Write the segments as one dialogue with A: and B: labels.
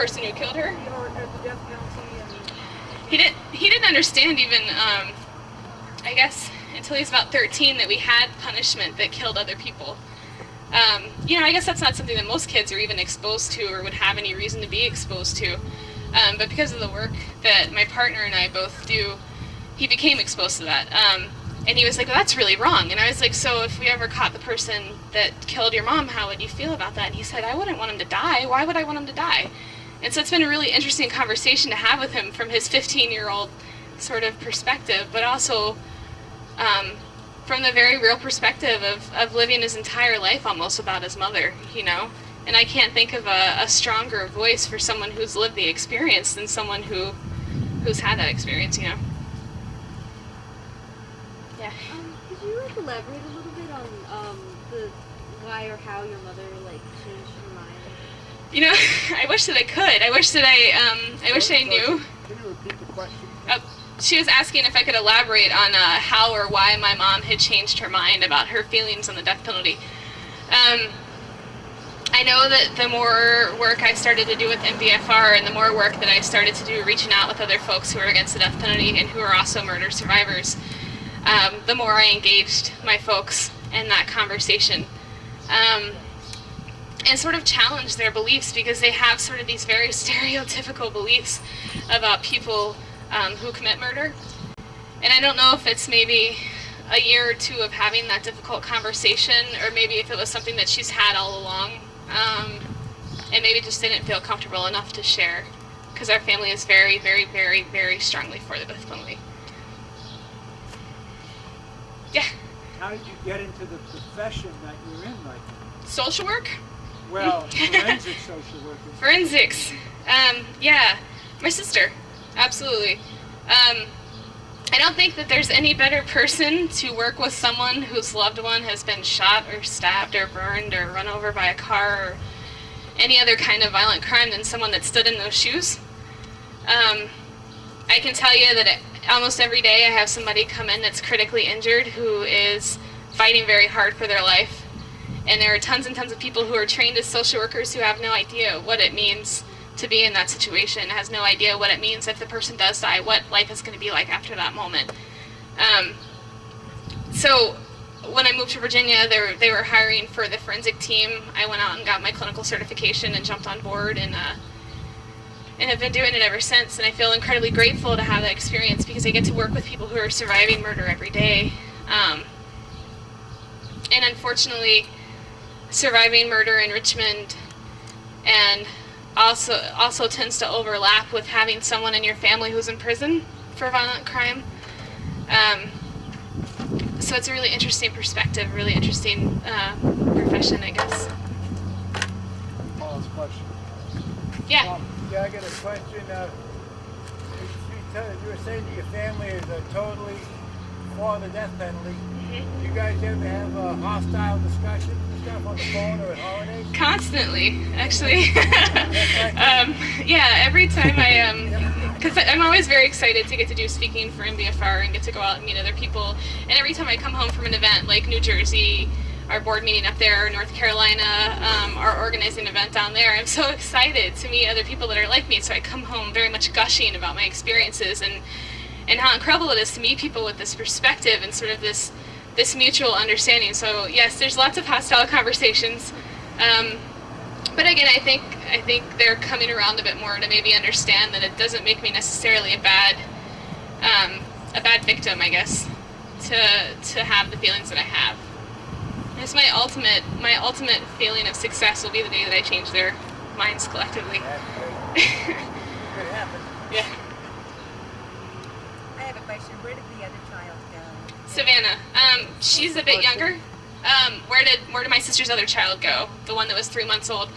A: person who killed her.
B: Or the death penalty.
A: He didn't understand even, I guess, until he was about 13 that we had punishment that killed other people. You know, I guess that's not something that most kids are even exposed to or would have any reason to be exposed to. But because of the work that my partner and I both do, he became exposed to that. And he was like, well, that's really wrong. And I was like, so if we ever caught the person that killed your mom, how would you feel about that? And he said, I wouldn't want him to die. Why would I want him to die? And so it's been a really interesting conversation to have with him from his 15-year-old sort of perspective, but also from the very real perspective of living his entire life almost without his mother, you know? And I can't think of a stronger voice for someone who's lived the experience than someone who's had that experience, you know? Yeah.
C: Could you elaborate a little bit on the why or how your mother changed her mind?
A: You know, I wish that I could. I wish that I wish I knew.
D: Can you repeat the question?
A: She was asking if I could elaborate on how or why my mom had changed her mind about her feelings on the death penalty. I know that the more work I started to do with MBFR and the more work that I started to do reaching out with other folks who are against the death penalty and who are also murder survivors, the more I engaged my folks in that conversation. And sort of challenged their beliefs, because they have sort of these very stereotypical beliefs about people who commit murder. And I don't know if it's maybe a year or two of having that difficult conversation, or maybe if it was something that she's had all along, and maybe just didn't feel comfortable enough to share, because our family is very, very, very, very strongly for the death penalty. Yeah.
D: How did you get into the profession that you're in right now?
A: Social work?
D: Well, forensic social work.
A: Forensics. Yeah. My sister. Absolutely. I don't think that there's any better person to work with someone whose loved one has been shot or stabbed or burned or run over by a car or any other kind of violent crime than someone that stood in those shoes. I can tell you that almost every day I have somebody come in that's critically injured who is fighting very hard for their life. And there are tons and tons of people who are trained as social workers who have no idea what it means to be in that situation, has no idea what it means if the person does die, what life is going to be like after that moment. So when I moved to Virginia, they were hiring for the forensic team. I went out and got my clinical certification and jumped on board, and have been doing it ever since. And I feel incredibly grateful to have that experience, because I get to work with people who are surviving murder every day. And unfortunately, surviving murder in Richmond and also tends to overlap with having someone in your family who's in prison for violent crime. So it's a really interesting perspective, really interesting profession, I guess.
D: Paul's question.
A: Yeah.
E: Yeah, I got a question. You were saying that your family is totally for the death penalty. Do you guys ever have hostile discussions and stuff on the phone or at holidays?
A: Constantly, actually. Yeah, every time because I'm always very excited to get to do speaking for MBFR and get to go out and meet other people. And every time I come home from an event like New Jersey, our board meeting up there, or North Carolina, our organizing event down there, I'm so excited to meet other people that are like me. So I come home very much gushing about my experiences and how incredible it is to meet people with this perspective and sort of this mutual understanding. So yes, there's lots of hostile conversations, but again, I think they're coming around a bit more to maybe understand that it doesn't make me necessarily a bad victim, I guess, to have the feelings that I have. It's my ultimate feeling of success will be the day that I change their minds collectively.
E: Could happen.
A: Yeah.
B: I have a question. Where did the other child go?
A: Savannah. She's a bit younger. Where did my sister's other child go? The one that was 3 months old.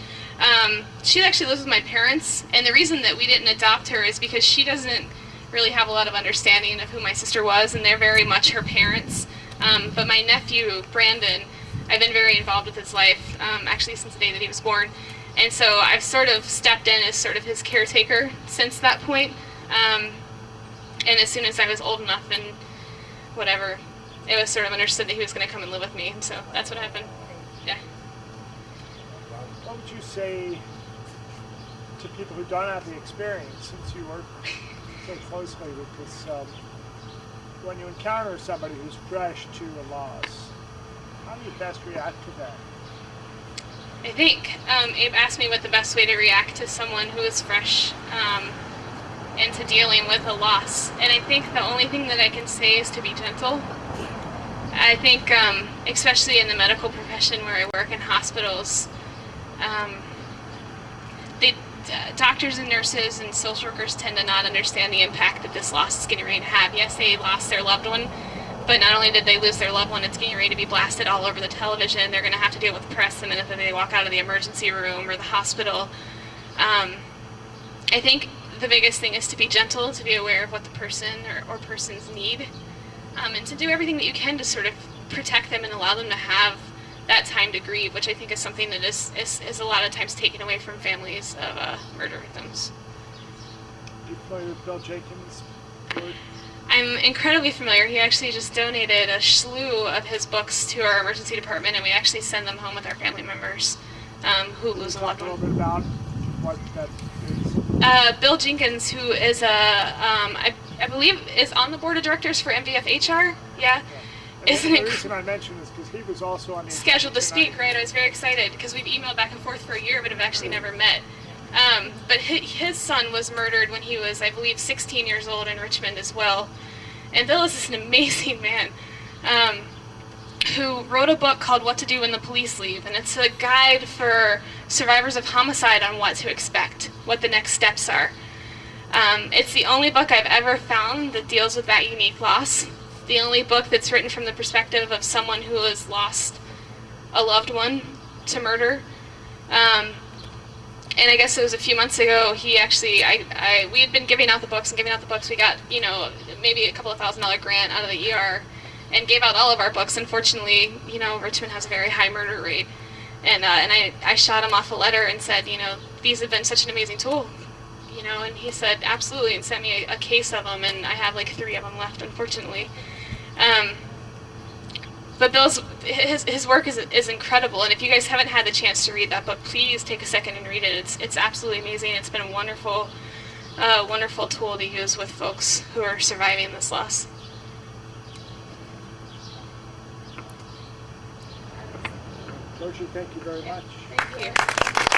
A: She actually lives with my parents, and the reason that we didn't adopt her is because she doesn't really have a lot of understanding of who my sister was, and they're very much her parents. But my nephew, Brandon, I've been very involved with his life, actually since the day that he was born. And so I've sort of stepped in as sort of his caretaker since that point. And as soon as I was old enough and whatever, it was sort of understood that he was going to come and live with me. And so that's what happened. Yeah.
D: What would you say
F: to people who don't have the experience, since you work so closely with this, when you encounter somebody who's fresh to a loss, how do you best react to that?
A: I think Abe asked me what the best way to react to someone who is fresh into dealing with a loss. And I think the only thing that I can say is to be gentle. I think, especially in the medical profession where I work in hospitals, doctors and nurses and social workers tend to not understand the impact that this loss is getting ready to have. Yes, they lost their loved one, but not only did they lose their loved one, it's getting ready to be blasted all over the television. They're going to have to deal with the press the minute that they walk out of the emergency room or the hospital. I think the biggest thing is to be gentle, to be aware of what the person or persons need, and to do everything that you can to sort of protect them and allow them to have that time to grieve, which I think is something that is a lot of times taken away from families of murder victims.
F: Are you familiar with Bill Jenkins' work?
A: I'm incredibly familiar. He actually just donated a slew of his books to our emergency department, and we actually send them home with our family members who lose a loved one.
F: Talk a little bit about what that is.
A: Bill Jenkins, who is I believe is on the board of directors for MVFHR. Yeah.
F: The reason I mention this because he was also on the
A: scheduled to speak, right? I was very excited because we've emailed back and forth for a year, but have actually never met. But his son was murdered when he was, I believe, 16 years old in Richmond as well. And Bill is just an amazing man who wrote a book called What to Do When the Police Leave. And it's a guide for survivors of homicide on what to expect, what the next steps are. It's the only book I've ever found that deals with that unique loss. The only book that's written from the perspective of someone who has lost a loved one to murder. And I guess it was a few months ago, he actually, we had been giving out the books. We got, maybe a couple of $1,000 grant out of the ER and gave out all of our books. Unfortunately, Richmond has a very high murder rate. And I shot him off a letter and said, these have been such an amazing tool. And he said, absolutely, and sent me a case of them, and I have like 3 of them left, unfortunately. But his work is incredible, and if you guys haven't had the chance to read that book, please take a second and read it. It's absolutely amazing. It's been a wonderful tool to use with folks who are surviving this loss.
F: Georgi, thank you very much.
A: Thank you.